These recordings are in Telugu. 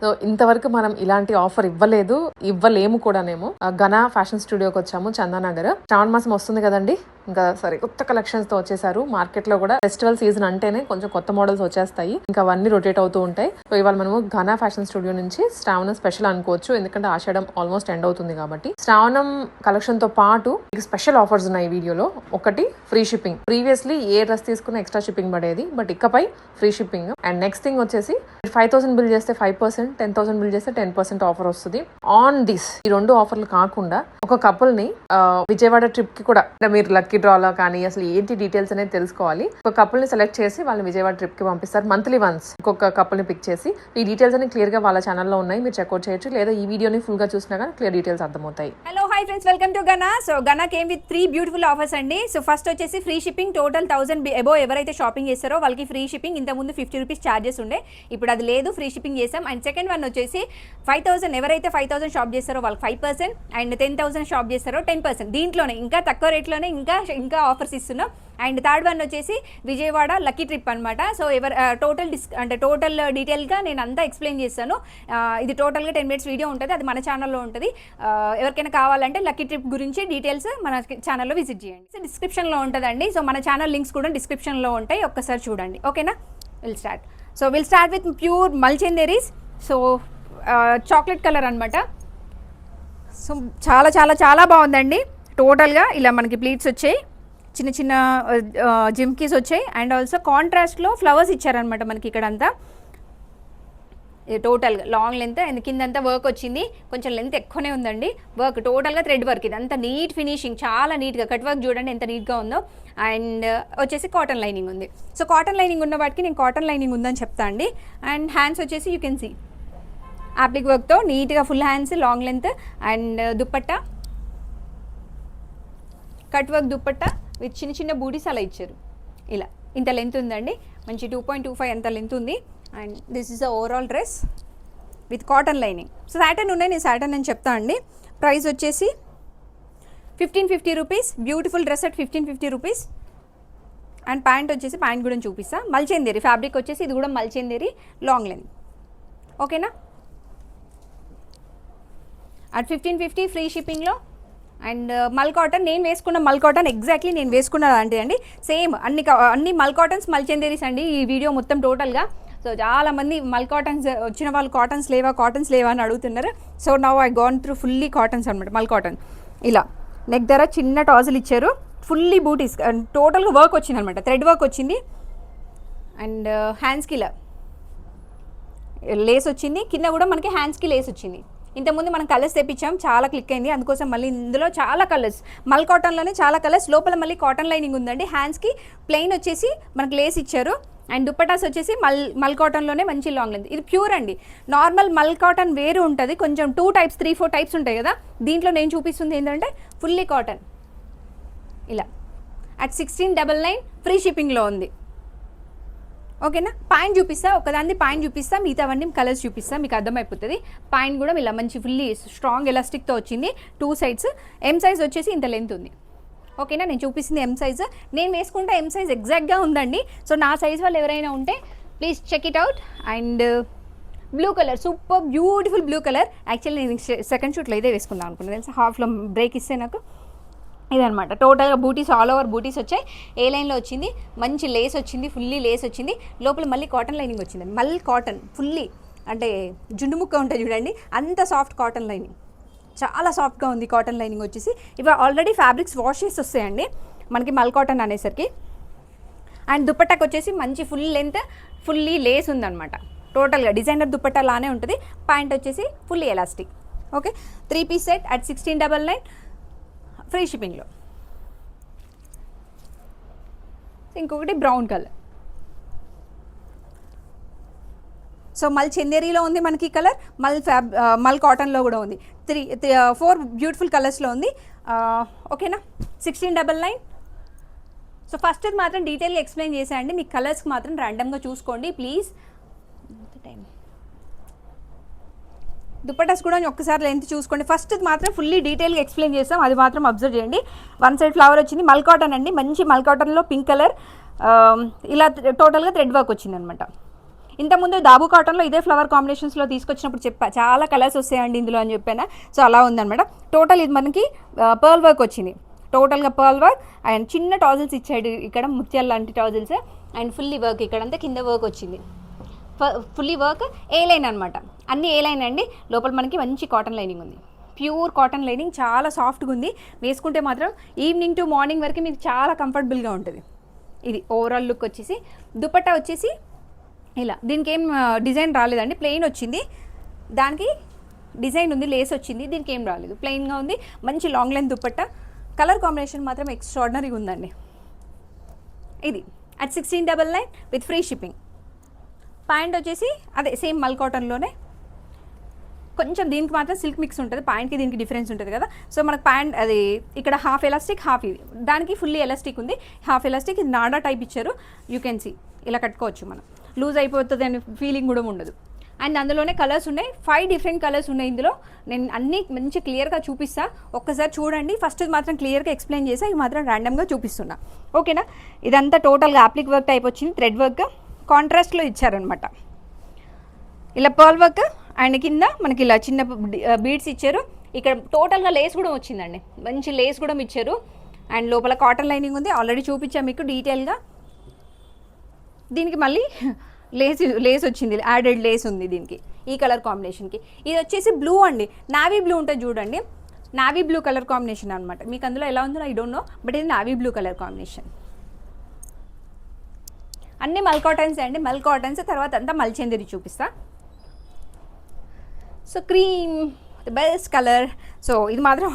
సో ఇంతవరకు మనం ఇలాంటి ఆఫర్ ఇవ్వలేము కూడానేమో. ఘనా ఫ్యాషన్ స్టూడియోకి వచ్చాము, చందానగర్. శ్రావణ మాసం వస్తుంది కదండి, ఇంకా సరే కొత్త కలెక్షన్స్ తో వచ్చేసారు. మార్కెట్ లో కూడా ఫెస్టివల్ సీజన్ అంటేనే కొంచెం కొత్త మోడల్స్ వచ్చేస్తాయి, ఇంకా అవన్నీ రొటేట్ అవుతూ ఉంటాయి. సో ఇవాళ మనము ఘనా ఫ్యాషన్ స్టూడియో నుంచి శ్రావణం స్పెషల్ అనుకోవచ్చు, ఎందుకంటే ఆషాఢం ఆల్మోస్ట్ ఎండ్ అవుతుంది కాబట్టి. శ్రావణం కలెక్షన్ తో పాటు స్పెషల్ ఆఫర్స్ ఉన్నాయి ఈ వీడియోలో. ఒకటి ఫ్రీ షిప్పింగ్. ప్రీవియస్లీ ఏ డ్రెస్ తీసుకున్న ఎక్స్ట్రా షిప్పింగ్ పడేది, బట్ ఇకపై free shipping. And next thing వచ్చేసి 5,000 బిల్ చేస్తే 5%, 10,000 బిల్ చేస్తే 10% ఆఫర్ వస్తుంది ఆన్ దిస్. ఈ రెండు ఆఫర్లు కాకుండా ఒక కపుల్ ని విజయవాడ ట్రిప్ కి కూడా, మీరు లక్కీ డ్రాలో కానీ అసలు ఏంటి డీటెయిల్స్ అనేది తెలుసుకోవాలి. ఒక కపుల్ ని సెలెక్ట్ చేసి వాళ్ళని విజయవాడ ట్రిప్ కి పంపిస్తారు మంత్లీ వన్స్. ఒక్కొక్క కపుల్ ని పిక్ చేసి ఈ డీటెయిల్స్ అన్ని క్లియర్ గా వాళ్ళ ఛానల్లో ఉన్నాయి, మీరు చెక్అౌట్ చేయొచ్చు, లేదా ఈ వీడియోని ఫుల్ గా చూసినా కానీ క్లియర్ డీటెయిల్స్ అర్థమవుతాయి. Hello hi friends, welcome to Ghana. So Ghana came with 3 beautiful offers అండి. సో ఫస్ట్ వచ్చేసి ఫ్రీ షిప్పింగ్. టోటల్ 1000 అబో ఎవరైతే షాపింగ్ చేస్తారో వాళ్ళకి ఫ్రీ షిప్పింగ్. ఇంతకుముందు 50 రూపీస్ ఛార్జెస్ ఉండే, ఇప్పుడు అది లేదు, ఫ్రీ షిప్పింగ్ చేసాం. అండ్ సెకండ్ వన్ వచ్చేసి 5,000 ఎవరైతే 5,000 షాప్ చేస్తారో వాళ్ళకి 5%, అండ్ 10,000 షాప్ చేస్తారో 10%. దీంట్లోనే ఇంకా తక్కువ రేట్లోనే ఇంకా ఆఫర్స్ ఇస్తున్నాం. అండ్ థర్డ్ వన్ వచ్చేసి విజయవాడ లక్కీ ట్రిప్ అనమాట. సో టోటల్ డీటెయిల్గా నేను అంతా ఎక్స్ప్లెయిన్ చేస్తాను. ఇది టోటల్గా 10 minutes వీడియో ఉంటుంది, అది మన ఛానల్లో ఉంటుంది. ఎవరికైనా కావాలంటే లక్కీ ట్రిప్ గురించి డీటెయిల్స్ మన ఛానల్లో విజిట్ చేయండి. సో డిస్క్రిప్షన్లో ఉంటుందండి. సో మన ఛానల్ లింక్స్ కూడా డిస్క్రిప్షన్లో ఉంటాయి, ఒక్కసారి చూడండి. ఓకేనా, విల్ స్టార్ట్ విత్ ప్యూర్ మల్చందేరీస్. సో చాక్లెట్ కలర్ అనమాట. సో చాలా చాలా చాలా బాగుందండి. టోటల్గా ఇలా మనకి ప్లీట్స్ వచ్చాయి, చిన్న చిన్న జిమ్కీస్ వచ్చాయి, అండ్ ఆల్సో కాంట్రాస్ట్లో ఫ్లవర్స్ ఇచ్చారనమాట మనకి ఇక్కడ అంతా. ఇది టోటల్గా లాంగ్ లెంత్, అండ్ కిందంతా వర్క్ వచ్చింది, కొంచెం లెంత్ ఎక్కువనే ఉందండి. వర్క్ టోటల్గా థ్రెడ్ వర్క్, ఇది అంతా నీట్ ఫినిషింగ్, చాలా నీట్గా కట్ వర్క్ చూడండి ఎంత నీట్గా ఉందో. అండ్ వచ్చేసి కాటన్ లైనింగ్ ఉంది. సో కాటన్ లైనింగ్ ఉన్న వాటికి నేను కాటన్ లైనింగ్ ఉందని చెప్తా అండి. అండ్ హ్యాండ్స్ వచ్చేసి యూ కెన్ సీ యాప్లిక్ వర్క్తో నీట్గా full hands, long length. And dupatta cut work dupatta with చిన్న చిన్న బూటీస్ అలా ఇచ్చారు. ఇలా ఇంత లెంత్ ఉందండి, మంచి 2.25 అంత లెంత్ ఉంది. And this is the overall dress with cotton lining. So Satan ఉన్నాయి, నేను సాటన్ అని చెప్తా అండి. ప్రైస్ వచ్చేసి 1550 rupees. Beautiful dress at 1550 rupees. And pant వచ్చేసి, ప్యాంట్ కూడా చూపిస్తా, మల్చందేరి ఫ్యాబ్రిక్ వచ్చేసి, ఇది కూడా మల్చందేరి లాంగ్ లెంత్. ఓకేనా, అట్ 1550 ఫ్రీ షిప్పింగ్లో. అండ్ మల్ కాటన్, నేను వేసుకున్న మల్ కాటన్ ఎగ్జాక్ట్లీ నేను వేసుకున్నది అంటే అండి సేమ్ అన్ని మల్ కాటన్స్ మల్చందేరీస్ అండి ఈ వీడియో మొత్తం టోటల్గా. సో చాలామంది మల్ కాటన్స్ వచ్చిన వాళ్ళు కాటన్స్ లేవా అని అడుగుతున్నారు. So now I gonna through fully cottons అనమాట. మల్ కాటన్ ఇలా నెక్ దగ్గర చిన్న టాజిల్ ఇచ్చారు, ఫుల్లీ బూటీస్, టోటల్గా వర్క్ వచ్చింది అనమాట, థ్రెడ్ వర్క్ వచ్చింది. అండ్ హ్యాండ్స్కి ఇలా లేస్ వచ్చింది, కింద కూడా మనకి హ్యాండ్స్కి లేస్ వచ్చింది. ఇంతకుముందు మనం కలర్స్ తెప్పించాం, చాలా క్లిక్ అయింది, అందుకోసం మళ్ళీ ఇందులో చాలా కలర్స్, మల్ కాటన్లోనే చాలా కలర్స్. లోపల మళ్ళీ కాటన్ లైనింగ్ ఉందండి. హ్యాండ్స్కి ప్లెయిన్ వచ్చేసి మనకి లేస్ ఇచ్చారు. అండ్ దుప్పటాస్ వచ్చేసి మల్ కాటన్లోనే మంచి లాంగ్ లెంత్. ఇది ప్యూర్ అండి. నార్మల్ మల్ కాటన్ వేరు ఉంటుంది, కొంచెం 2 types 3-4 types ఉంటాయి కదా. దీంట్లో నేను చూపిస్తుంది ఏంటంటే ఫుల్లీ కాటన్ ఇలా అట్ 1699 ఫ్రీ షిప్పింగ్లో ఉంది. ఓకేనా, పాయింట్ చూపిస్తా, ఒకదాన్ని పాయింట్ చూపిస్తా, మిగతావన్నీ కలర్స్ చూపిస్తా, మీకు అర్థమైపోతుంది. పాయింట్ కూడా ఇలా మంచి ఫుల్లీ స్ట్రాంగ్ ఎలాస్టిక్తో వచ్చింది, 2 sides. ఎం సైజ్ వచ్చేసి ఇంత లెంత్ ఉంది. ఓకేనా, నేను చూపిస్తుంది ఎం సైజ్, నేను వేసుకుంటే ఎం సైజ్ ఎగ్జాక్ట్గా ఉందండి. సో నా సైజ్ వాళ్ళు ఎవరైనా ఉంటే please check it out. And blue colour, super beautiful blue colour. Actually నేను సెకండ్ షూట్లో ఇదే వేసుకుందాం అనుకున్నాను తెలుసా, హాఫ్లో బ్రేక్ ఇస్తే నాకు ఇదనమాట. టోటల్గా బూటీస్ ఆల్ ఓవర్ బూటీస్ వచ్చాయి, ఏ లైన్లో వచ్చింది, మంచి లేస్ వచ్చింది, ఫుల్లీ లేస్ వచ్చింది. లోపల మళ్ళీ కాటన్ లైనింగ్ వచ్చింది, మళ్ళీ కాటన్ ఫుల్లీ, అంటే జుండు ముక్క ఉంటుంది చూడండి, అంత సాఫ్ట్ కాటన్ లైనింగ్, చాలా సాఫ్ట్గా ఉంది కాటన్ లైనింగ్ వచ్చేసి. ఇవి ఆల్రెడీ ఫ్యాబ్రిక్స్ వాష్ చేసి వస్తాయండి మనకి మల్ కాటన్ అనేసరికి. అండ్ దుప్పట్టాకి వచ్చేసి మంచి ఫుల్ లెంత్, ఫుల్లీ లేస్ ఉందన్నమాట. టోటల్గా డిజైనర్ దుప్పట్టా లానే ఉంటుంది. ప్యాంట్ వచ్చేసి fully elastic. Okay, 3 piece set at 1699 free షిప్పింగ్లో. ఇంకొకటి బ్రౌన్ కలర్. సో మల్ చందేరీలో ఉంది మనకి కలర్, మల్ కాటన్లో కూడా ఉంది. 4 బ్యూటిఫుల్ కలర్స్లో ఉంది. ఓకేనా, 1699. సో ఫస్ట్ ఇది మాత్రం డీటెయిల్గా ఎక్స్ప్లెయిన్ చేసేయండి, మీకు కలర్స్కి మాత్రం ర్యాండమ్గా చూసుకోండి ప్లీజ్. టైం దుప్పటాస్ కూడా ఒక్కసారి లెంత్ చూసుకోండి. ఫస్ట్ మాత్రం ఫుల్లీ డీటెయిల్గా ఎక్స్ప్లెయిన్ చేస్తాం, అది మాత్రం అబ్జర్వ్ చేయండి. 1 side ఫ్లవర్ వచ్చింది, మల్ కాటన్ అండి, మంచి మల్ కాటన్లో పింక్ కలర్, ఇలా టోటల్గా థ్రెడ్ వర్క్ వచ్చింది అనమాట. ఇంతకుముందు దాబు కాటన్లో ఇదే ఫ్లవర్ కాంబినేషన్స్లో తీసుకొచ్చినప్పుడు చెప్పా చాలా కలర్స్ వస్తాయండి ఇందులో అని చెప్పాను. సో అలా ఉందన్నమాట. టోటల్ ఇది మనకి పర్ల్ వర్క్ వచ్చింది, టోటల్గా పర్ల్ వర్క్ అండ్ చిన్న టాజిల్స్ ఇచ్చాడు ఇక్కడ, ముత్యాల లాంటి టాజిల్స్ అండ్ ఫుల్లీ వర్క్ ఇక్కడంతా కింద వర్క్ వచ్చింది. ఫుల్లీ వర్క్ ఏ లైన్ అనమాట, అన్ని ఏ లైన్ అండి. లోపల మనకి మంచి కాటన్ లైనింగ్ ఉంది, ప్యూర్ కాటన్ లైనింగ్, చాలా సాఫ్ట్గా ఉంది. వేసుకుంటే మాత్రం ఈవినింగ్ టు మార్నింగ్ వరకు మీకు చాలా కంఫర్టబుల్గా ఉంటుంది. ఇది ఓవరాల్ లుక్ వచ్చేసి. దుపట్టా వచ్చేసి ఇలా, దీనికి ఏం డిజైన్ రాలేదండి, ప్లెయిన్ వచ్చింది. దానికి డిజైన్ ఉంది, లేస్ వచ్చింది, దీనికి ఏం రాలేదు, ప్లెయిన్గా ఉంది. మంచి long length dupatta. Colour combination మాత్రం ఎక్స్ట్రాడినరీగా ఉందండి. ఇది at 1699 with free shipping. Pant వచ్చేసి అదే సేమ్ మల్ కాటన్లోనే, కొంచెం దీనికి మాత్రం సిల్క్ మిక్స్ ఉంటుంది, ప్యాంట్కి దీనికి డిఫరెన్స్ ఉంటుంది కదా. సో మనకు ప్యాంట్ అది ఇక్కడ హాఫ్ ఎలాస్టిక్ హాఫ్ ఇది, దానికి ఫుల్లీ ఎలాస్టిక్ ఉంది, హాఫ్ ఎలాస్టిక్. ఇది నాడా టైప్ ఇచ్చారు, యూ కెన్ సీ. ఇలా కట్టుకోవచ్చు మనం, లూజ్ అయిపోతుంది అనే ఫీలింగ్ కూడా ఉండదు. అండ్ అందులోనే కలర్స్ ఉన్నాయి, 5 డిఫరెంట్ కలర్స్ ఉన్నాయి ఇందులో. నేను అన్నీ మంచి క్లియర్గా చూపిస్తా, ఒక్కసారి చూడండి. ఫస్ట్ మాత్రం క్లియర్గా ఎక్స్ప్లెయిన్ చేసా, ఇది మాత్రం ర్యాండమ్గా చూపిస్తున్నా, ఓకేనా. ఇదంతా టోటల్గా అప్లిక్ వర్క్ టైప్ వచ్చింది, థ్రెడ్ వర్క్ కాంట్రాస్ట్లో ఇచ్చారనమాట. ఇలా పర్ల్ వర్క్ అండ్ కింద మనకి ఇలా చిన్న బీడ్స్ ఇచ్చారు. ఇక్కడ టోటల్గా లేస్ కూడా వచ్చిందండి, మంచి లేస్ కూడా ఇచ్చారు. అండ్ లోపల కాటన్ లైనింగ్ ఉంది, ఆల్రెడీ చూపించాను మీకు డీటెయిల్గా. దీనికి మళ్ళీ లేస్ వచ్చింది, యాడెడ్ లేస్ ఉంది దీనికి, ఈ కలర్ కాంబినేషన్కి. ఇది వచ్చేసి బ్లూ అండి, నావీ బ్లూ ఉంటుంది చూడండి, నావీ బ్లూ కలర్ కాంబినేషన్ అనమాట. మీకు అందులో ఎలా ఉందో ఐ డోంట్ నో, బట్ ఇది నావీ బ్లూ కలర్ కాంబినేషన్. అన్నీ మల్ కాటన్స్ అండి, మల్ కాటన్స్. తర్వాత అంతా మల్చందరి చూపిస్తా. So cream best colour. So ఇది మాత్రం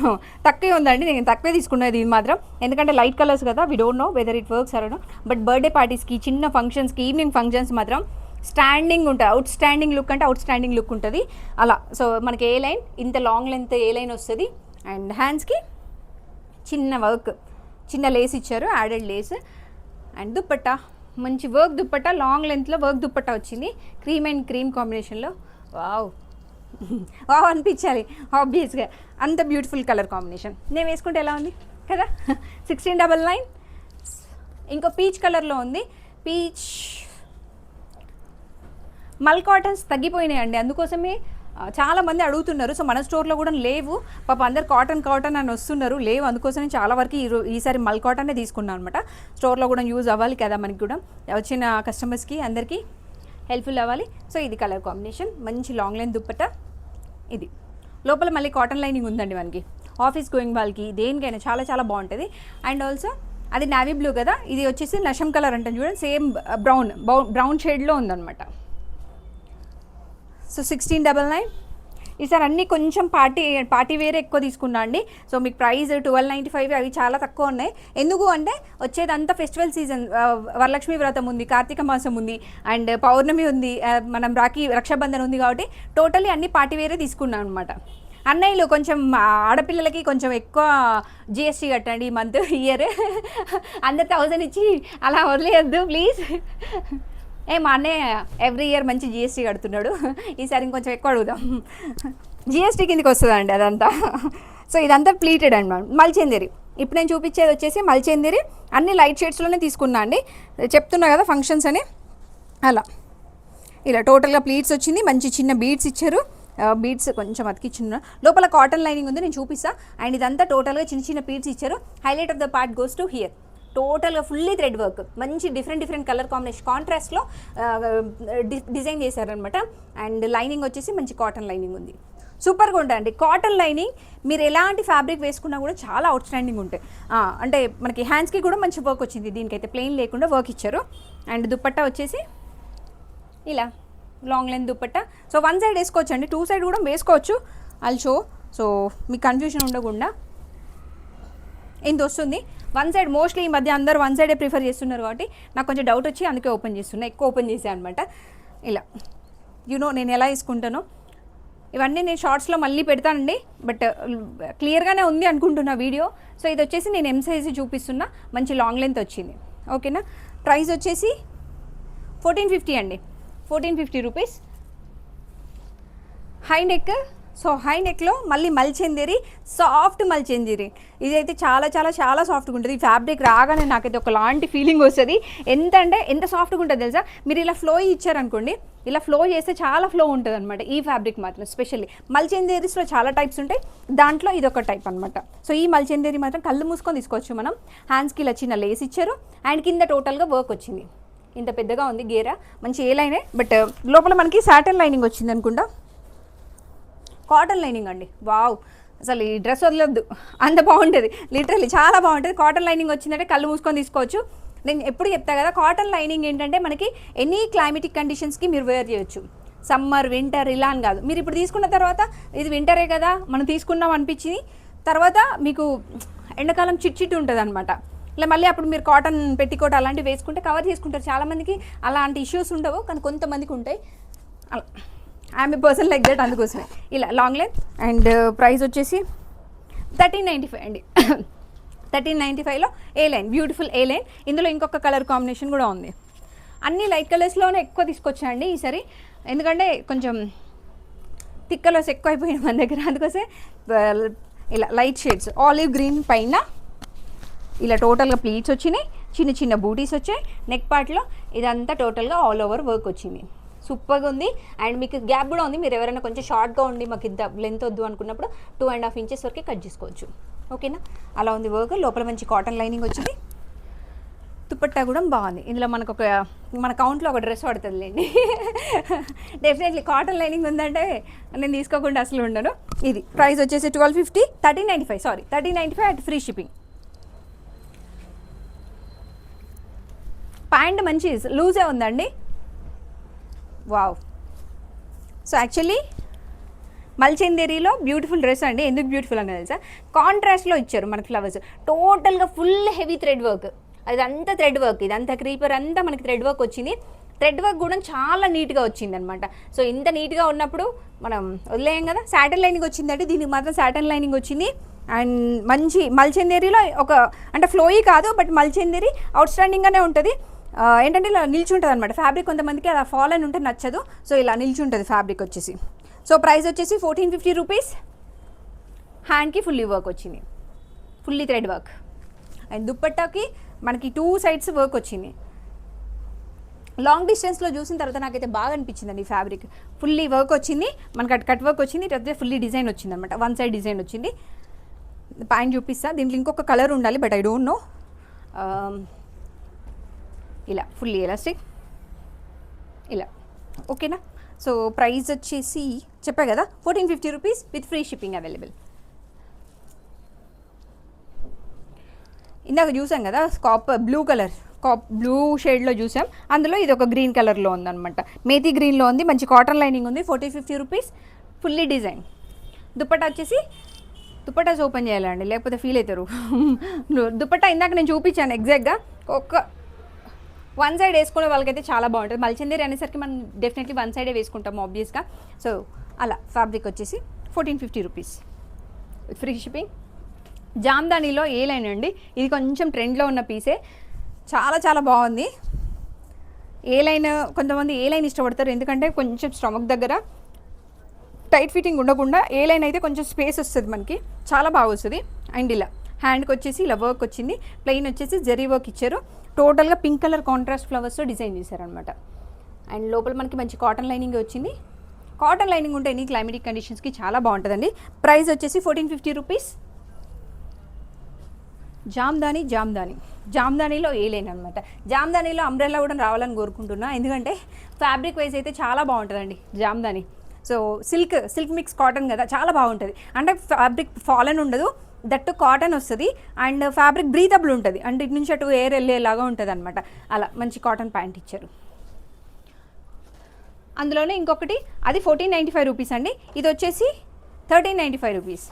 తక్కువే ఉందండి, నేను తక్కువే తీసుకున్నది ఇది మాత్రం, ఎందుకంటే లైట్ కలర్స్ కదా, we don't know whether it works or no. But birthday పార్టీస్కి, చిన్న ఫంక్షన్స్కి, ఈవినింగ్ ఫంక్షన్స్ మాత్రం స్టాండింగ్ ఉంటుంది, అవుట్ స్టాండింగ్ లుక్ అంటే అవుట్ స్టాండింగ్ లుక్ ఉంటుంది అలా. సో మనకి ఏ లైన్, ఇంత లాంగ్ లెంత్ ఏ లైన్ వస్తుంది. అండ్ హ్యాండ్స్కి చిన్న వర్క్, చిన్న లేస్ ఇచ్చారు, యాడెడ్ లేస్. అండ్ దుప్పట్టా మంచి వర్క్ దుప్పట్టా, లాంగ్ లెంత్లో వర్క్ దుప్పట్టా వచ్చింది, క్రీమ్ అండ్ క్రీమ్ కాంబినేషన్లో. వావ్ వావ్ అనిపించాలి ఆబ్వియస్గా, అంత బ్యూటిఫుల్ కలర్ కాంబినేషన్. నేను వేసుకుంటే ఎలా ఉంది కదా. 1699. ఇంకో పీచ్ కలర్లో ఉంది, పీచ్. మల్ కాటన్స్ తగ్గిపోయినాయండి, అందుకోసమే చాలామంది అడుగుతున్నారు. సో మన స్టోర్లో కూడా లేవు, పాప అందరు కాటన్ కాటన్ అని వస్తున్నారు, లేవు. అందుకోసమే చాలా వరకు ఈసారి మల్ కాటనే తీసుకున్నాను అనమాట. స్టోర్లో కూడా యూజ్ అవ్వాలి కదా, మనకి కూడా వచ్చిన కస్టమర్స్కి అందరికీ హెల్ప్ఫుల్ అవ్వాలి. సో ఇది కలర్ కాంబినేషన్, మంచి లాంగ్ లైన్ దుప్పట్టా. ఇది లోపల మళ్ళీ కాటన్ లైనింగ్ ఉందండి మనకి, ఆఫీస్ గోయింగ్ వాళ్ళకి దేనికైనా చాలా చాలా బాగుంటుంది. అండ్ ఆల్సో అది నావీ బ్లూ కదా, ఇది వచ్చేసి నషం కలర్ అంటే చూడండి, సేమ్ బ్రౌన్ షేడ్లో ఉందన్నమాట. సో 1699. ఈసారి అన్నీ కొంచెం పార్టీ వేరే ఎక్కువ తీసుకున్నా అండి. సో మీకు ప్రైస్ 1295 అవి చాలా తక్కువ ఉన్నాయి. ఎందుకు అంటే వచ్చేదంతా ఫెస్టివల్ సీజన్, వరలక్ష్మి వ్రతం ఉంది, కార్తీక మాసం ఉంది, అండ్ పౌర్ణమి ఉంది, మనం రక్షాబంధన్ ఉంది, కాబట్టి టోటలీ అన్ని పార్టీ వేరే తీసుకున్నాం అనమాట. అన్నయ్యలు కొంచెం ఆడపిల్లలకి కొంచెం ఎక్కువ జిఎస్టీ కట్టండి ఈ మంత్, ఇయర్. అందరు 1000 ఇచ్చి అలా వదిలేయద్దు ప్లీజ్. మా అన్నయ్య ఎవ్రీ ఇయర్ మంచి జిఎస్టీ కడుతున్నాడు, ఈసారి ఇంకొంచెం ఎక్కువ అడుగుదాం. జిఎస్టీ కిందకి వస్తుందండి అదంతా. సో ఇదంతా ప్లీటెడ్ అండి మల్చందేరి. ఇప్పుడు నేను చూపించేది వచ్చేసి మల్చందేరి, అన్ని లైట్ షేడ్స్లోనే తీసుకున్నా అండి, చెప్తున్నా కదా ఫంక్షన్స్ అని. అలా ఇలా టోటల్గా ప్లీట్స్ వచ్చింది, మంచి చిన్న బీడ్స్ ఇచ్చారు, బీడ్స్ కొంచెం అతికిచ్చిన, లోపల కాటన్ లైనింగ్ ఉంది, నేను చూపిస్తా. అండ్ ఇదంతా టోటల్గా చిన్న చిన్న బీడ్స్ ఇచ్చారు. Highlight of the part goes to hear, టోటల్గా ఫుల్లీ థ్రెడ్ వర్క్, మంచి డిఫరెంట్ కలర్ కాంబినేషన్, కాంట్రాస్ట్లో డిజైన్ చేశారనమాట. అండ్ లైనింగ్ వచ్చేసి మంచి కాటన్ లైనింగ్ ఉంది, సూపర్గా ఉంటాయండి. కాటన్ లైనింగ్ మీరు ఎలాంటి ఫ్యాబ్రిక్ వేసుకున్నా కూడా చాలా అవుట్ స్టాండింగ్ ఉంటాయి. అంటే మనకి హ్యాండ్స్కి కూడా మంచి వర్క్ వచ్చింది, దీనికైతే ప్లెయిన్ లేకుండా వర్క్ ఇచ్చారు. అండ్ దుప్పట్టా వచ్చేసి ఇలా long length dupatta. So one side వేసుకోవచ్చు అండి, 2 సైడ్ కూడా వేసుకోవచ్చు, అల్ షో. సో మీకు కన్ఫ్యూజన్ ఉండకుండా ఇంత వస్తుంది. వన్ సైడ్ మోస్ట్లీ ఈ మధ్య అందరూ వన్ సైడే ప్రిఫర్ చేస్తున్నారు, కాబట్టి నాకు కొంచెం డౌట్ వచ్చి అందుకే ఓపెన్ చేస్తున్నా, ఎక్కువ ఓపెన్ చేసాను అనమాట. ఇలా నేను ఎలా వేసుకుంటానో ఇవన్నీ నేను షార్ట్స్లో మళ్ళీ పెడతానండి, బట్ క్లియర్గానే ఉంది అనుకుంటున్నా వీడియో. సో ఇది వచ్చేసి నేను ఎం సైజ్ చూపిస్తున్నా, మంచి లాంగ్ లెంత్ వచ్చింది, ఓకేనా. ప్రైస్ వచ్చేసి 1450 అండి, 1450 rupees. High neck so high నెక్లో మళ్ళీ మల్చెందేరి, సాఫ్ట్ మల్చెందేరి. ఇదైతే చాలా చాలా చాలా సాఫ్ట్గా ఉంటుంది. ఈ ఫ్యాబ్రిక్ రాగానే నాకైతే ఒకలాంటి ఫీలింగ్ వస్తుంది. ఎంత సాఫ్ట్గా ఉంటుంది తెలుసా. మీరు ఇలా ఫ్లో ఇచ్చారనుకోండి, ఇలా ఫ్లో చేస్తే చాలా ఫ్లో ఉంటుంది అనమాట. ఈ ఫ్యాబ్రిక్ మాత్రం స్పెషల్లీ మల్చెందేరీస్లో చాలా టైప్స్ ఉంటాయి, దాంట్లో ఇది ఒక టైప్ అనమాట. సో ఈ మల్చెందేరి మాత్రం కళ్ళు మూసుకొని తీసుకోవచ్చు మనం. హ్యాండ్స్కి ఇలా చిన్న లేస్ ఇచ్చారు అండ్ కింద టోటల్గా వర్క్ వచ్చింది. ఇంత పెద్దగా ఉంది గేరా, మంచి ఏ లైనే, బట్ లోపల మనకి సాటన్ లైనింగ్ వచ్చింది అనుకుంటా, కాటన్ లైనింగ్ అండి. వావ్, అసలు ఈ డ్రెస్ వదలొద్దు, అంత బాగుంటుంది, లిటరల్లీ చాలా బాగుంటుంది. కాటన్ లైనింగ్ వచ్చిందంటే కళ్ళు మూసుకొని తీసుకోవచ్చు. నేను ఎప్పుడు చెప్తా కదా, కాటన్ లైనింగ్ ఏంటంటే మనకి ఎనీ క్లైమేటిక్ కండిషన్స్కి మీరు వేర్ చేయొచ్చు. సమ్మర్, వింటర్ ఇలా అని కాదు. మీరు ఇప్పుడు తీసుకున్న తర్వాత ఇది వింటరే కదా మనం తీసుకున్నాం అనిపించింది, తర్వాత మీకు ఎండాకాలం చిట్ ఉంటుంది అనమాట. ఇలా మళ్ళీ అప్పుడు మీరు కాటన్ పెట్టికోట్ అలాంటివి వేసుకుంటే కవర్ చేసుకుంటారు. చాలామందికి అలాంటి ఇష్యూస్ ఉండవు, కానీ కొంతమందికి ఉంటాయి. అలా I'm a person like that, అందుకోసమే ఇలా లాంగ్ లెంత్. అండ్ ప్రైస్ వచ్చేసి 1395 అండి. 1395లో ఏ లైన్, బ్యూటిఫుల్ ఏ లైన్. ఇందులో ఇంకొక కలర్ కాంబినేషన్ కూడా ఉంది. అన్ని లైట్ కలర్స్లోనే ఎక్కువ తీసుకొచ్చాయండి ఈసారి, ఎందుకంటే కొంచెం థిక్ కలర్స్ ఎక్కువ అయిపోయినాయి మన దగ్గర, అందుకోసమే ఇలా లైట్ షేడ్స్. ఆలివ్ గ్రీన్ పైన ఇలా టోటల్గా ప్లీట్స్ వచ్చినాయి, చిన్న చిన్న బూటీస్ వచ్చాయి. నెక్ పార్ట్లో ఇదంతా టోటల్గా ఆల్ ఓవర్ వర్క్ వచ్చింది. సూపర్గా ఉంది. అండ్ మీకు గ్యాప్ కూడా ఉంది. మీరు ఎవరైనా కొంచెం షార్ట్గా ఉండి మాకు ఇంత లెంత్ వద్దు అనుకున్నప్పుడు 2.5 ఇంచెస్ వరకు కట్ చేసుకోవచ్చు. ఓకేనా, అలా ఉంది వర్క్. లోపల మంచి కాటన్ లైనింగ్ వచ్చింది. దుపట్టా కూడా బాగుంది. ఇందులో మనకు మన కౌంట్లో ఒక డ్రెస్ పడుతుందిలేండి. డెఫినెట్లీ కాటన్ లైనింగ్ ఉందంటే నేను తీసుకోకుండా అసలు ఉండను. ఇది ప్రైస్ వచ్చేసి 1250, 1395, sorry 1395 at free shipping. Pant మంచి లూజే ఉందండి. వావ్. సో యాక్చువల్లీ మల్చెందేరీలో బ్యూటిఫుల్ డ్రెస్ అండి. ఎందుకు బ్యూటిఫుల్ అని తెలుసా, కాంట్రాస్ట్లో ఇచ్చారు మనకి ఫ్లవర్స్. టోటల్గా ఫుల్ హెవీ థ్రెడ్ వర్క్, అదంతా థ్రెడ్ వర్క్, ఇదంతా క్రీపర్ అంతా మనకి థ్రెడ్ వర్క్ వచ్చింది. థ్రెడ్ వర్క్ కూడా చాలా నీట్గా వచ్చింది అనమాట. సో ఇంత నీట్గా ఉన్నప్పుడు మనం వదిలేయం కదా. సాటన్ లైనింగ్ వచ్చిందంటే దీనికి మాత్రం సాటన్ లైనింగ్ వచ్చింది. అండ్ మంచి మల్చెందేరీలో అంటే ఫ్లోయీ కాదు, బట్ మల్చెందేరీ అవుట్ స్టాండింగ్గానే ఉంటుంది. ఏంటంటే ఇలా నిల్చుంటుంది అనమాట ఫ్యాబ్రిక్. కొంతమందికి అలా ఫాల్ అని ఉంటే నచ్చదు, సో ఇలా నిల్చుంటుంది ఫ్యాబ్రిక్ వచ్చేసి. సో ప్రైస్ వచ్చేసి 1450 రూపీస్. హ్యాండ్కి ఫుల్లీ వర్క్ వచ్చింది, ఫుల్లీ థ్రెడ్ వర్క్. అండ్ దుప్పట్టాకి మనకి 2 సైడ్స్ వర్క్ వచ్చింది. లాంగ్ డిస్టెన్స్లో చూసిన తర్వాత నాకైతే బాగా అనిపించిందండి ఫ్యాబ్రిక్. ఫుల్లీ వర్క్ వచ్చింది మనకి, కట్ వర్క్ వచ్చింది, తర్వాత ఫుల్లీ డిజైన్ వచ్చింది అనమాట. 1 సైడ్ డిజైన్ వచ్చింది. ప్యాంట్ చూపిస్తా. దీంట్లో ఇంకొక కలర్ ఉండాలి, బట్ ఐ డోంట్ నో. ఇలా ఫుల్లీ ఎలాస్టిక్ ఇలా. ఓకేనా. సో ప్రైస్ వచ్చేసి చెప్పా కదా 1450 rupees with free shipping available. ఇందాక చూసాం కదా బ్లూ షేడ్లో చూసాం, అందులో ఇది ఒక గ్రీన్ కలర్లో ఉందన్నమాట. మేతి గ్రీన్లో ఉంది, మంచి కాటన్ లైనింగ్ ఉంది. 4050 రూపీస్, ఫుల్లీ డిజైన్. దుపట్టా వచ్చేసి దుపట్టాస్ ఓపెన్ చేయాలండి, లేకపోతే ఫీల్ అవుతారు. దుపట్టా ఇందాక నేను చూపించాను ఎగ్జాక్ట్గా. ఒక 1 సైడ్ వేసుకునే వాళ్ళకైతే చాలా బాగుంటుంది. మల్చెందేరీ అనేసరికి మనం డెఫినెట్లీ 1 సైడే వేసుకుంటాం ఆబ్వియస్గా. సో అలా ఫ్యాబ్రిక్ వచ్చేసి 1450 రూపీస్ ఫ్రీ షిప్పింగ్. జామ్దానీలో ఏ లైన్ అండి, ఇది కొంచెం ట్రెండ్లో ఉన్న పీసే, చాలా చాలా బాగుంది. ఏ లైన్, కొంతమంది ఏ లైన్ ఇష్టపడతారు, ఎందుకంటే కొంచెం స్టమక్ దగ్గర టైట్ ఫిట్టింగ్ ఉండకుండా ఏ లైన్ అయితే కొంచెం స్పేస్ వస్తుంది మనకి, చాలా బాగా వస్తుంది. అండ్ ఇలా హ్యాండ్కి వచ్చేసి ఇలా వర్క్ వచ్చింది. ప్లెయిన్ వచ్చేసి జరీ వర్క్ ఇచ్చారు. టోటల్గా పింక్ కలర్ కాంట్రాస్ట్ ఫ్లవర్స్తో డిజైన్ చేశారనమాట. అండ్ లోపల మనకి మంచి కాటన్ లైనింగ్ వచ్చింది. కాటన్ లైనింగ్ ఉంటే ఎనీ క్లైమేటిక్ కండిషన్స్కి చాలా బాగుంటుందండి. ప్రైస్ వచ్చేసి 1450 రూపీస్. జామ్దానీలో ఏ లైన్ అనమాట. జామ్దానీలో అంబ్రెల్లా కూడా రావాలని కోరుకుంటున్నా, ఎందుకంటే ఫ్యాబ్రిక్ వైజ్ అయితే చాలా బాగుంటుందండి Jamdani. So silk mix cotton కదా, చాలా బాగుంటుంది. అంటే ఫ్యాబ్రిక్ ఫాలన్ ఉండదు, దట్టు కాటన్ వస్తుంది. అండ్ ఫ్యాబ్రిక్ బ్రీతబుల్ ఉంటుంది, అంటే ఇటు నుంచి అటు ఎయిర్ వెళ్ళేలాగా ఉంటుంది అనమాట. అలా మంచి కాటన్ ప్యాంట్ ఇచ్చారు. అందులోనే ఇంకొకటి, అది 1495 రూపీస్ అండి. ఇది వచ్చేసి 1395 రూపీస్.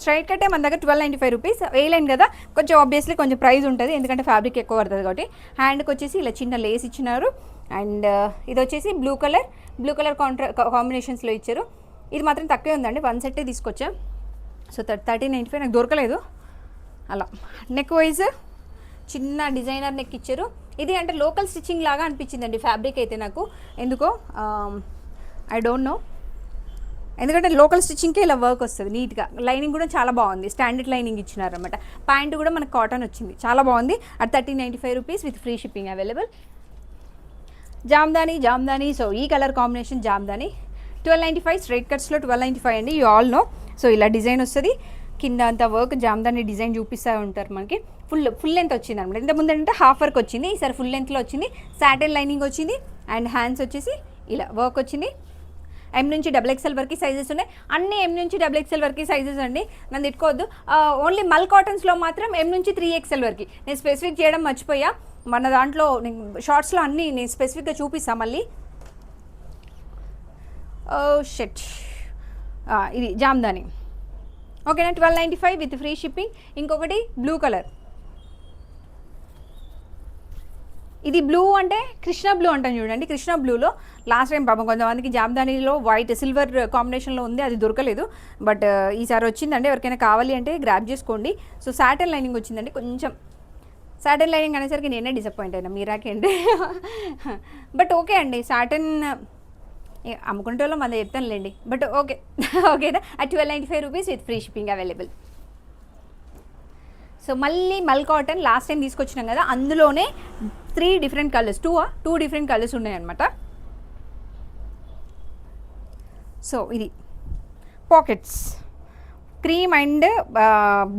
స్ట్రైట్ కట్టే మన దగ్గర 1295 రూపీస్. వేయలేను కదా, కొంచెం ఆబ్వియస్లీ కొంచెం ప్రైస్ ఉంటుంది, ఎందుకంటే ఫ్యాబ్రిక్ ఎక్కువ పడుతుంది కాబట్టి. హ్యాండ్కి వచ్చేసి ఇలా చిన్న లేస్ ఇచ్చినారు. అండ్ ఇది వచ్చేసి బ్లూ కలర్ కాంబినేషన్స్లో ఇచ్చారు. ఇది మాత్రం తక్కువే ఉందండి, 1 సెట్టే తీసుకొచ్చా. సో 1395 నాకు దొరకలేదు. అలా నెక్ వైజ్ చిన్న డిజైనర్ నెక్ ఇచ్చారు. ఇది అంటే లోకల్ స్టిచ్చింగ్ లాగా అనిపించిందండి ఫ్యాబ్రిక్ అయితే నాకు ఎందుకో, ఐ డోంట్ నో. ఎందుకంటే లోకల్ స్టిచ్చింగ్కే ఇలా వర్క్ వస్తుంది నీట్గా. లైనింగ్ కూడా చాలా బాగుంది, స్టాండర్డ్ లైనింగ్ ఇచ్చినారనమాట. ప్యాంట్ కూడా మనకు కాటన్ వచ్చింది, చాలా బాగుంది. At 1395 rupees with free shipping available. Jamdani. So ఈ కలర్ కాంబినేషన్ జామ్దాని 1295, స్ట్రైట్ కట్స్లో 1295 అండి. You all know. సో ఇలా డిజైన్ వస్తుంది, కింద అంతా వర్క్ జామ్దాని డిజైన్ చూపిస్తూ ఉంటారు మనకి. ఫుల్ లెంత్ వచ్చింది అనమాట. ఇంతకుముందు అంటే హాఫ్ వర్క్ వచ్చింది, ఈసారి ఫుల్ లెంత్లో వచ్చింది. సాటిన్ లైనింగ్ వచ్చింది అండ్ హ్యాండ్స్ వచ్చేసి ఇలా వర్క్ వచ్చింది. ఎం నుంచి XXL వరకు సైజెస్ ఉన్నాయి, అన్ని ఎం నుంచి XXL వరకు సైజెస్ అండి, నన్ను తిట్టుకోవద్దు. ఓన్లీ మల్ కాటన్స్లో మాత్రం ఎం నుంచి 3XL వరకు. నేను స్పెసిఫిక్ చేయడం మర్చిపోయా, మన దాంట్లో షార్ట్స్లో అన్నీ నేను స్పెసిఫిక్గా చూపిస్తాను మళ్ళీ. షెట్ ఇది జామ్దాని ఓకేనా, 1295 విత్ ఫ్రీ షిప్పింగ్. ఇంకొకటి బ్లూ కలర్, ఇది బ్లూ అంటే కృష్ణ బ్లూ అంటాను చూడండి. కృష్ణ బ్లూలో లాస్ట్ టైం పాపం కొంతమందికి జామ్దానిలో వైట్ సిల్వర్ కాంబినేషన్లో ఉంది, అది దొరకలేదు. బట్ ఈసారి వచ్చిందండి, ఎవరికైనా కావాలి అంటే గ్రాప్ చేసుకోండి. సో సాటిన్ లైనింగ్ వచ్చిందండి. కొంచెం సాటిన్ లైనింగ్ అనేసరికి నేనే డిసప్పాయింట్ అయినా, మీరాకేంటి. బట్ ఓకే అండి, సాటిన్ అమ్ముకుంటే వాళ్ళం మన చెప్తానులేండి. బట్ ఓకేనా, at 1295 rupees with free shipping available. So మళ్ళీ మల్ కాటన్ లాస్ట్ టైం తీసుకొచ్చినాం కదా, అందులోనే 3 డిఫరెంట్ కలర్స్, 2 డిఫరెంట్ కలర్స్ ఉన్నాయన్నమాట. సో ఇది పాకెట్స్ క్రీమ్ అండ్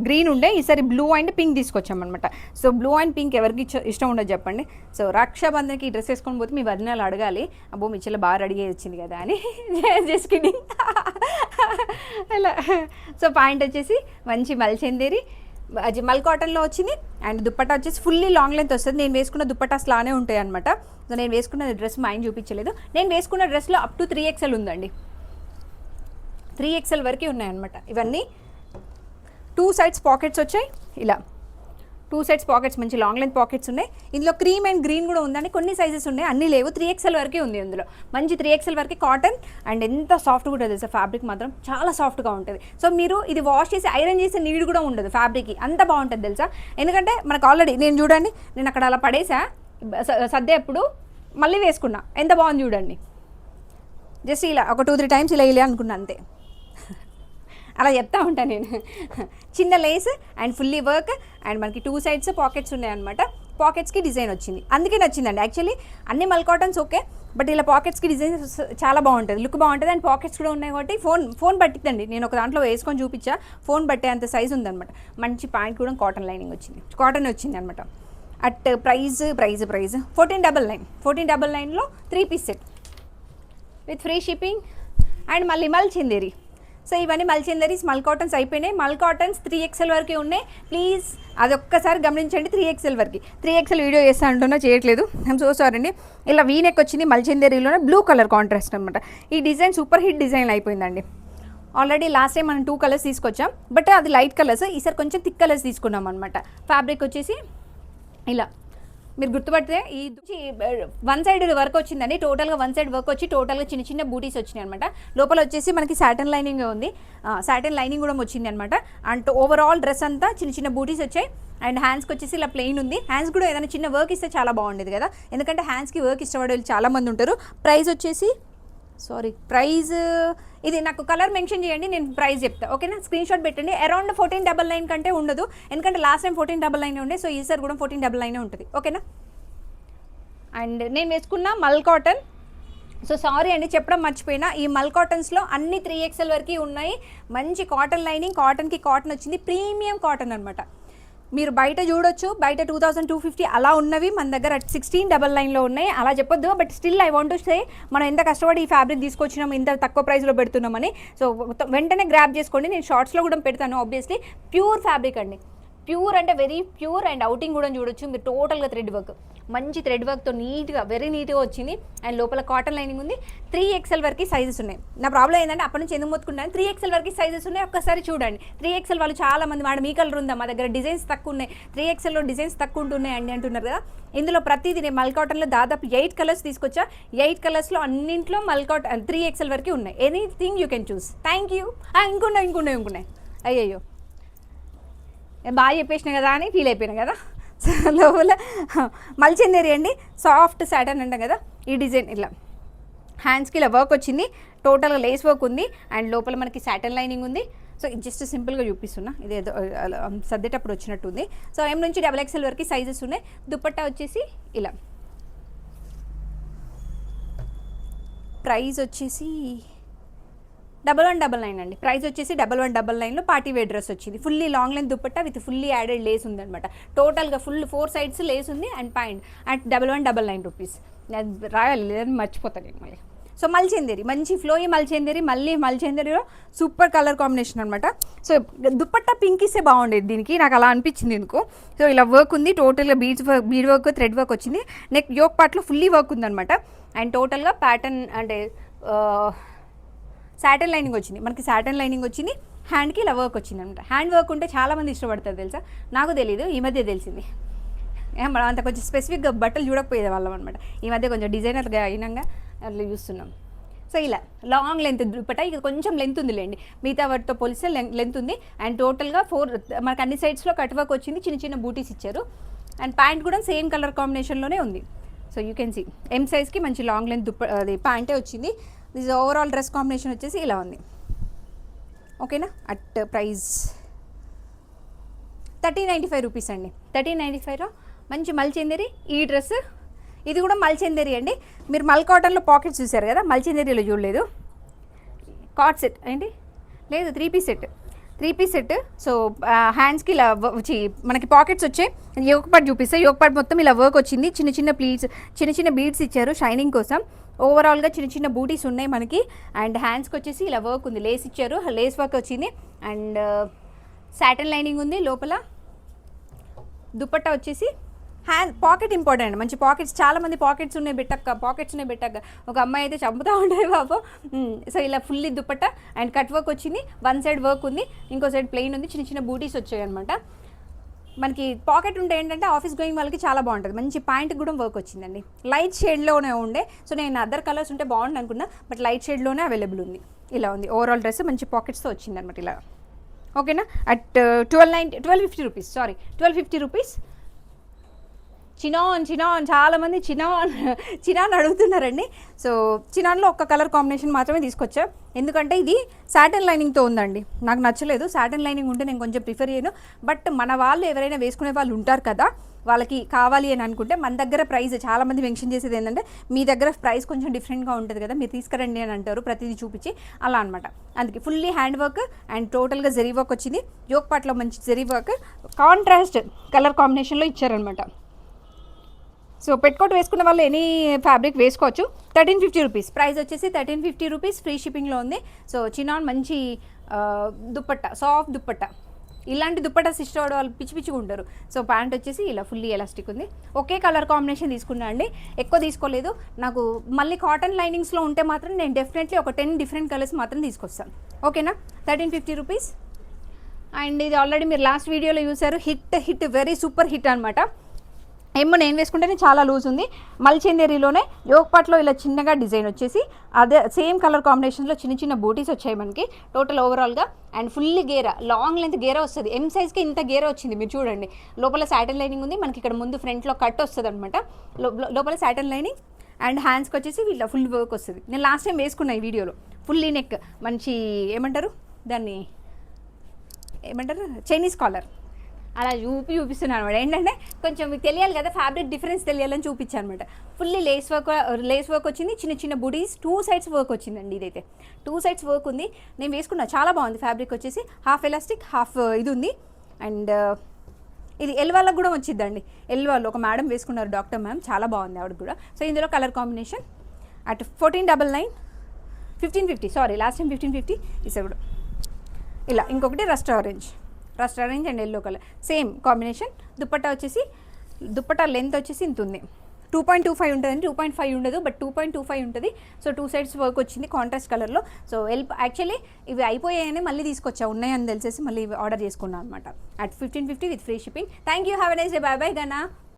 గ్రీన్ ఉండే, ఈసారి బ్లూ అండ్ పింక్ తీసుకొచ్చామన్నమాట. సో బ్లూ అండ్ పింక్ ఎవరికి ఇష్టం ఉండదు చెప్పండి. సో రక్షాబంధన్కి ఈ డ్రెస్ వేసుకొని పోతే మీ వదినాలు అడగాలి, అబ్బో మీ చెల్లి బాగా రెడీ వచ్చింది కదా అని. Just kidding. అలా. సో పాయింట్ వచ్చేసి మంచి మల్చందేరి అది మల్ కాటన్లో వచ్చింది. అండ్ దుప్పట్టా వచ్చేసి ఫుల్లీ లాంగ్ లెంత్ వస్తుంది. నేను వేసుకున్న దుప్పటాస్ లానే ఉంటాయి అనమాట. సో నేను వేసుకున్న డ్రెస్ మా ఆయన చూపించలేదు, నేను వేసుకున్న డ్రెస్లో అప్ టు 3XL ఉందండి, 3XL వరకు ఉన్నాయన్నమాట. ఇవన్నీ 2 సైడ్స్ పాకెట్స్ వచ్చాయి, ఇలా 2 సైడ్స్ పాకెట్స్ మంచి లాంగ్ లెంత్ పాకెట్స్ ఉన్నాయి. ఇందులో క్రీమ్ అండ్ గ్రీన్ కూడా ఉందండి, కొన్ని సైజెస్ ఉన్నాయి, అన్నీ లేవు. 3XL వరకే ఉంది ఇందులో, మంచి 3XL వరకు కాటన్. అండ్ ఎంత సాఫ్ట్గా ఉంటుంది తెలుసా, ఫ్యాబ్రిక్ మాత్రం చాలా సాఫ్ట్గా ఉంటుంది. సో మీరు ఇది వాష్ చేసి ఐరన్ చేసే నీడ్ కూడా ఉండదు ఫ్యాబ్రిక్కి, అంత బాగుంటుంది తెలుసా. ఎందుకంటే మనకు ఆల్రెడీ నేను చూడండి, నేను అక్కడ అలా పడేసా సర్దేప్పుడు మళ్ళీ వేసుకున్నా, ఎంత బాగుంది చూడండి. జస్ట్ ఇలా ఒక 2-3 టైమ్స్ ఇలా అనుకున్నా అంతే. అలా చెప్తా ఉంటాను నేను. చిన్న Lay's and fully work and మనకి 2 సైడ్స్ పాకెట్స్ ఉన్నాయన్నమాట. పాకెట్స్కి డిజైన్ వచ్చింది, అందుకే నచ్చిందండి. యాక్చువల్లీ అన్ని మల్ కాటన్స్ ఓకే, బట్ ఇలా పాకెట్స్కి డిజైన్ చాలా బాగుంటుంది, లుక్ బాగుంటుంది. అండ్ పాకెట్స్ కూడా ఉన్నాయి కాబట్టి ఫోన్ పట్టిద్దండి. నేను ఒక దాంట్లో వేసుకొని చూపించా, ఫోన్ పట్టే అంత సైజ్ ఉందన్నమాట. మంచి ప్యాంట్ కూడా కాటన్ లైనింగ్ వచ్చింది, కాటన్ వచ్చింది అనమాట. అట్ ప్రైజ్ 1499లో 3 piece set with free shipping. And మళ్ళీ మల్చిందేరి. సో ఇవన్నీ మల్చిందరీస్ మల్ కాటన్స్ అయిపోయినాయి. మల్ కాటన్స్ 3XL వరకే ఉన్నాయి. ప్లీజ్ అది ఒక్కసారి గమనించండి, 3XL వరకు. 3XL వీడియో చేస్తా అంటున్నా, చేయట్లేదు, ఐమ్ సో సారీ అండి. ఇలా వీనెక్ వచ్చింది మల్చిందరీలోనే, బ్లూ కలర్ కాంట్రాస్ట్ అనమాట. ఈ డిజైన్ సూపర్ హిట్ డిజైన్ అయిపోయిందండి. ఆల్రెడీ లాస్ట్ టైం మనం 2 కలర్స్ తీసుకొచ్చాం, బట్ అది లైట్ కలర్స్, ఈసారి కొంచెం థిక్ కలర్స్ తీసుకున్నాం అనమాట. ఫ్యాబ్రిక్ వచ్చేసి ఇలా మీరు గుర్తుపడితే ఈ 1 సైడ్ వర్క్ వచ్చిందండి. టోటల్గా 1 సైడ్ వర్క్ వచ్చి టోటల్గా చిన్న చిన్న బూటీస్ వచ్చినాయి అనమాట. లోపల వచ్చేసి మనకి సాటిన్ లైనింగ్ ఉంది, సాటిన్ లైనింగ్ కూడా వచ్చింది అనమాట. అండ్ ఓవరాల్ డ్రెస్ అంతా చిన్న చిన్న బూటీస్ వచ్చాయి. అండ్ హ్యాండ్స్కి వచ్చేసి ఇలా ప్లెయిన్ ఉంది. హ్యాండ్స్ కూడా ఏదైనా చిన్న వర్క్ ఇస్తే చాలా బాగుండేది కదా, ఎందుకంటే హ్యాండ్స్కి వర్క్ ఇష్టపడే వాళ్ళు చాలామంది ఉంటారు. ప్రైస్ వచ్చేసి ప్రైజ్ ఇది నాకు కలర్ మెన్షన్ చేయండి, నేను ప్రైస్ చెప్తా ఓకేనా. స్క్రీన్ షాట్ పెట్టండి. అరౌండ్ 1499 కంటే ఉండదు, ఎందుకంటే లాస్ట్ టైం 1499 ఉండే, సో ఈసారి కూడా 1499 ఉంటుంది ఓకేనా. అండ్ నేను వేసుకున్న మల్ కాటన్, సో సారీ అండి చెప్పడం మర్చిపోయినా, ఈ మల్ కాటన్స్లో అన్ని 3XL వరకు ఉన్నాయి. మంచి కాటన్ లైనింగ్, కాటన్కి కాటన్ వచ్చింది, ప్రీమియం కాటన్ అనమాట. మీరు బయట చూడొచ్చు, బయట 2250 అలా ఉన్నవి, మన దగ్గర 1699లో ఉన్నాయి. అలా చెప్పొద్దు, but still I want to say మనం ఎంత కష్టపడి ఈ ఫ్యాబ్రిక్ తీసుకొచ్చినాం, ఇంత తక్కువ ప్రైస్లో పెడుతున్నామని. సో వెంటనే గ్రాప్ చేసుకోండి, నేను షార్ట్స్లో కూడా పెడతాను. ఆబ్వియస్లీ ప్యూర్ ఫ్యాబ్రిక్ అండి, ప్యూర్ అంటే వెరీ ప్యూర్. అండ్ అవుటింగ్ కూడా చూడొచ్చు మీరు, టోటల్గా థ్రెడ్ వర్క్, మంచి థ్రెడ్ వర్క్తో నీట్గా వెరీ నీట్గా వచ్చింది. అండ్ లోపల కాటన్ లైనింగ్ ఉంది. 3XL వరకు సైజెస్ ఉన్నాయి. నా ప్రాబ్లం ఏంటంటే అప్పటి నుంచి ఎందుకు మొత్తుకుంటాను, 3XL వరకు సైజెస్ ఉన్నాయి, ఒక్కసారి చూడండి. 3XL వాళ్ళు చాలా మంది వాడు మీ కలర్ ఉందా, మా దగ్గర డిజైన్స్ తక్కువ ఉన్నాయి, 3XLలో డిజైన్స్ తక్కువ ఉంటున్నాయి అండి అంటున్నారు కదా. ఇందులో ప్రతిదీ నేను మల్ కాటన్లో దాదాపు 8 కలర్స్ తీసుకొచ్చా. 8 కలర్స్లో అన్నింట్లో మల్ కాటన్ 3XL వరకు ఉన్నాయి. Anything you can choose. Thank you. ఇంకున్నాయి అయ్యయ్యో బాగా చెప్పేసిన కదా అని ఫీల్ అయిపోయినా కదా. లోపల మల్చిందేరి అండి, సాఫ్ట్ సాటన్ అంటాం కదా, ఈ డిజైన్ ఇలా హ్యాండ్స్కి ఇలా వర్క్ వచ్చింది, టోటల్గా లేస్ వర్క్ ఉంది అండ్ లోపల మనకి సాటన్ లైనింగ్ ఉంది. సో ఇది జస్ట్ సింపుల్గా చూపిస్తున్నా, ఇది ఏదో సర్దేటప్పుడు వచ్చినట్టుంది. సో M నుంచి XXL వరకు సైజెస్ ఉన్నాయి. దుపట్టా వచ్చేసి ఇలా, ప్రైస్ వచ్చేసి 1199 అండి. ప్రైస్ వచ్చేసి 1199లో పార్టీ వేర్ డ్రెస్ వచ్చింది. Fully long length dupatta with fully added lace ఉందన్నమాట. టోటల్గా ఫుల్ 4 సైడ్స్ లేస్ ఉంది అండ్ పాయింట్ అట్ 1199 రూపీస్. రాయాలి లేదని మర్చిపోతాను నేను మళ్ళీ. సో మల్చేందేరి, మంచి ఫ్లోయి మల్చేందేరి, మళ్ళీ మల్చేందేరిలో సూపర్ కలర్ కాంబినేషన్ అనమాట. సో దుపట్టా పింక్ ఇస్తే బాగుండేది దీనికి, నాకు అలా అనిపించింది ఎందుకు. సో ఇలా వర్క్ ఉంది, టోటల్గా బీడ్ వర్క్ థ్రెడ్ వర్క్ వచ్చింది. నెక్ యోక్ పార్ట్లో ఫుల్లీ వర్క్ ఉందన్నమాట. అండ్ టోటల్గా ప్యాటర్న్ అంటే సాటన్ లైనింగ్ వచ్చింది, మనకి సాటన్ లైనింగ్ వచ్చింది. హ్యాండ్కి ఇలా వర్క్ వచ్చింది అనమాట. హ్యాండ్ వర్క్ ఉంటే చాలామంది ఇష్టపడతారు తెలుసా, నాకు తెలీదు, ఈ మధ్య తెలిసింది. మనం అంత కొంచెం స్పెసిఫిక్గా బట్టలు చూడకపోయేది వాళ్ళం అనమాట. ఈ మధ్య కొంచెం డిజైనర్గా అయినాక అట్లా చూస్తున్నాం. సో ఇలా లాంగ్ లెంత్ దుపట్టా, ఇక కొంచెం లెంత్ ఉందిలేండి, మిగతా వాటితో పోలిస్తే లెంత్ ఉంది. అండ్ టోటల్గా 4 మనకు అన్ని సైడ్స్లో కట్ వర్క్ వచ్చింది, చిన్న చిన్న బూటీస్ ఇచ్చారు. అండ్ ప్యాంట్ కూడా సేమ్ కలర్ కాంబినేషన్లోనే ఉంది. So you can see M సైజ్కి మంచి లాంగ్ లెంత్ అది ప్యాంటే వచ్చింది. దిస్ ఓవరాల్ డ్రెస్ కాంబినేషన్ వచ్చేసి ఇలా ఉంది. ఓకేనా, అట్ ప్రైస్ 1395 రూపీస్ అండి. 1395లో మంచి మల్చేందేరి ఈ డ్రెస్. ఇది కూడా మల్చేందేరి అండి. మీరు మల్ కాటన్లో పాకెట్స్ చూసారు కదా, మల్చేందేరిలో చూడలేదు. కాట్ సెట్ ఏంటి లేదు, 3 piece set, 3 piece set. So హ్యాండ్స్కి ఇలా వచ్చి మనకి పాకెట్స్ వచ్చాయి. యోక్ పార్ట్ చూపిస్తే యోక్ పార్ట్ మొత్తం ఇలా వర్క్ వచ్చింది. చిన్న చిన్న ప్లీట్స్, చిన్న చిన్న బీడ్స్ ఇచ్చారు షైనింగ్ కోసం. ఓవరాల్గా చిన్న చిన్న బూటీస్ ఉన్నాయి మనకి. అండ్ హ్యాండ్స్కి వచ్చేసి ఇలా వర్క్ ఉంది, లేస్ ఇచ్చారు, లేస్ వర్క్ వచ్చింది. అండ్ సాటన్ లైనింగ్ ఉంది లోపల. దుపట్టా వచ్చేసి హ్యాండ్ పాకెట్ ఇంపార్టెంట్ అండి, మంచి పాకెట్స్. చాలామంది పాకెట్స్ ఉన్నాయి పెట్టక్క, ఒక అమ్మాయి అయితే చంపుతూ ఉంటుంది బాబు. సో ఇలా fully dupatta and cut work వచ్చింది. 1 సైడ్ వర్క్ ఉంది, ఇంకో సైడ్ ప్లెయిన్ ఉంది, చిన్న చిన్న బూటీస్ వచ్చాయి అనమాట. మనకి పాకెట్ ఉంటే ఏంటంటే ఆఫీస్ గోయింగ్ వాళ్ళకి చాలా బాగుంటుంది. మంచి పాయింట్ కూడా వర్క్ వచ్చిందండి, లైట్ షేడ్లోనే ఉండే. సో నేను అదర్ కలర్స్ ఉంటే బాగుంది అనుకున్నా, బట్ లైట్ షేడ్లోనే అవైలబుల్ ఉంది. ఇలా ఉంది ఓవరాల్ డ్రెస్, మంచి పాకెట్స్తో వచ్చింది అనమాట ఇలా. ఓకేనా, at 1250 rupees, sorry 1250 rupees. Chinon చాలామంది చినాన్ అడుగుతున్నారండి. సో చినాన్లో ఒక్క కలర్ కాంబినేషన్ మాత్రమే తీసుకొచ్చా, ఎందుకంటే ఇది సాటన్ లైనింగ్తో ఉందండి. నాకు నచ్చలేదు, సాటన్ లైనింగ్ ఉంటే నేను కొంచెం ప్రిఫర్ చేయను. బట్ మన వాళ్ళు ఎవరైనా వేసుకునే వాళ్ళు ఉంటారు కదా, వాళ్ళకి కావాలి అని అనుకుంటే మన దగ్గర ప్రైస్ చాలామంది మెన్షన్ చేసేది ఏంటంటే మీ దగ్గర ప్రైస్ కొంచెం డిఫరెంట్గా ఉంటుంది కదా, మీరు తీసుకురండి అని అంటారు ప్రతిదీ చూపించి, అలా అనమాట. అందుకే ఫుల్లీ హ్యాండ్ వర్క్ అండ్ టోటల్గా జరీ వర్క్ వచ్చింది. యోక్ పార్ట్లో మంచి జరీ వర్క్ కాంట్రాస్ట్ కలర్ కాంబినేషన్లో ఇచ్చారనమాట. సో పెట్టుకోట్ వేసుకున్న వాళ్ళు ఎనీ ఫ్యాబ్రిక్ వేసుకోవచ్చు. 1350 రూపీస్ ప్రైస్ వచ్చేసి 1350 రూపీస్, ఫ్రీ షిప్పింగ్లో ఉంది. సో చినాన్ మంచి దుపట్టా, సాఫ్ట్ దుపట్టా. ఇలాంటి దుపట్టా ఇష్టపడే వాళ్ళు పిచ్చి ఉంటారు. సో ప్యాంట్ వచ్చేసి ఇలా ఫుల్లీ ఎలాస్టిక్ ఉంది. ఒకే కలర్ కాంబినేషన్ తీసుకున్నా అండి, ఎక్కువ తీసుకోలేదు. నాకు మళ్ళీ కాటన్ లైనింగ్స్లో ఉంటే మాత్రం నేను డెఫినెట్లీ ఒక 10 డిఫరెంట్ కలర్స్ మాత్రం తీసుకొస్తాను. ఓకేనా, 1350 రూపీస్. అండ్ ఇది ఆల్రెడీ మీరు లాస్ట్ వీడియోలో చూసారు, హిట్ వెరీ సూపర్ హిట్ అనమాట. ఏమో నేను వేసుకుంటేనే చాలా లూజ్ ఉంది. మల్చేందేరిలోనే యోక్ పార్ట్లో ఇలా చిన్నగా డిజైన్ వచ్చేసి అదే సేమ్ కలర్ కాంబినేషన్లో చిన్న చిన్న బూటీస్ వచ్చాయి మనకి టోటల్ ఓవరాల్గా. And fully Gera, long length గేరా వస్తుంది. M సైజ్కి ఇంత గేరా వచ్చింది, మీరు చూడండి. లోపల సాటన్ లైనింగ్ ఉంది మనకి, ఇక్కడ ముందు ఫ్రంట్లో కట్ వస్తుంది అనమాట, లోపల సాటన్ లైనింగ్. అండ్ హ్యాండ్స్కి వచ్చేసి ఇలా ఫుల్ వర్క్ వస్తుంది. నేను లాస్ట్ టైం వేసుకున్నా ఈ వీడియోలో, ఫుల్లీ నెక్, మంచి ఏమంటారు దాన్ని, చైనీస్ కాలర్ అలా చూపిస్తున్నాను అనమాట. ఏంటంటే కొంచెం మీకు తెలియాలి కదా, ఫ్యాబ్రిక్ డిఫరెన్స్ తెలియాలని చూపించాను అనమాట. ఫుల్లీ లేస్ వర్క్ వచ్చింది, చిన్న చిన్న బుడీస్, 2 సైడ్స్ వర్క్ వచ్చిందండి. ఇదైతే 2 సైడ్స్ వర్క్ ఉంది. నేను వేసుకున్నా, చాలా బాగుంది. ఫ్యాబ్రిక్ వచ్చేసి హాఫ్ ఎలాస్టిక్ హాఫ్ ఇది ఉంది. అండ్ ఇది ఎల్ వాళ్ళకి కూడా వచ్చిందండి. ఎల్ వాళ్ళు ఒక మేడం వేసుకున్నారు, డాక్టర్ మ్యామ్, చాలా బాగుంది ఆవిడకి కూడా. సో ఇందులో colour combination at 1499, 1550, sorry last time 1550 Isa కూడా. ఇలా ఇంకొకటి rust orange and yellow colour, same combination. Dupatta వచ్చేసి దుపట్టా లెంత్ వచ్చేసి ఇంత ఉంది, 2.25 ఉంటుందండి, 2.5 ఉండదు, బట్ 2.25 ఉంటుంది. సో 2 సైడ్స్ వర్క్ వచ్చింది కాంట్రాస్ట్ కలర్లో. సో యాక్చువల్లీ ఇవి అయిపోయాయని మళ్ళీ తీసుకొచ్చా, ఉన్నాయని తెలిసేసి మళ్ళీ ఆర్డర్ చేసుకున్నాను అనమాట. At 1550 with free shipping. Thank you, have a nice day, by by Gana.